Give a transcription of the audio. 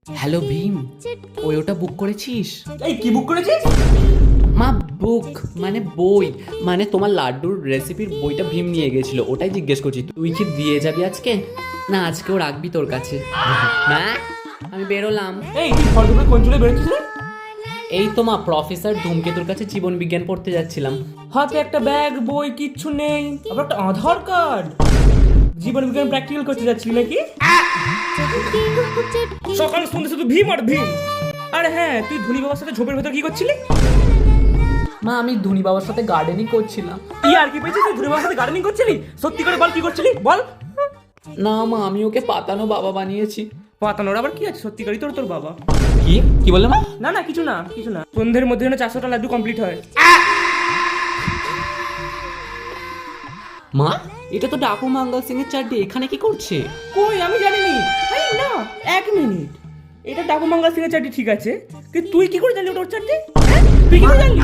Hello Bhim, ওই ওটা বুক করেছিস? এই কি বুক করেছিস? মা বুক মানে বই, মানে তোমার লাড্ডুর রেসিপির বইটা ভীম নিয়ে গেছিল, ওটাই জিজ্ঞেস করছি। তুই কি দিয়ে যাবি আজকে, না আজকেও রাখবি তোর কাছে? মা আমি বেরোলাম। এই তুই ফল করে কোন চলে বেরোচ্ছিস রে? এই তো মা, প্রফেসর ধূমকেতুর কাছে জীবন বিজ্ঞান পড়তে যাচ্ছিলাম। হাতে একটা ব্যাগ, বই কিচ্ছু নেই, আবার একটা আধার কার্ড। জীবন বিজ্ঞান প্র্যাকটিক্যাল করতে যাচ্ছিলি নাকি? সকাল সন্ধ্যে শুধু ভীম আর ভীম। আরে হ্যাঁ, তুই ধনী বাবার সাথে ঝোপের ভেতর কি করছিলি? মা আমি ধনী বাবার সাথে গার্ডেনিং করছিলাম। কি আর কি পেয়েছিস? তুই ধনী বাবার সাথে গার্ডেনিং করছিলি? সত্যি করে বল, কি করছিলি বল। না মা, আমি ওকে পাতানো বাবা বানিয়েছি। পাতানোর আবার কি আছে? সত্যিকারই তোর তোর বাবা। কি কি বললে মা? না না, কিছু না কিছু না। সন্ধ্যের মধ্যে যেন 400টা লাড্ডু কমপ্লিট হয়। মা এটা তো ডাকু মঙ্গল সিং এর চারটে, এখানে কি করছে? কই আমি জানিনি। এই না, 1 মিনিট। এটা ডাকু মঙ্গল সিং এর চারটি ঠিক আছে, কিন্তু তুই কি করে জানলি ওটা ওর চারটি? তুই কি করে জানলি?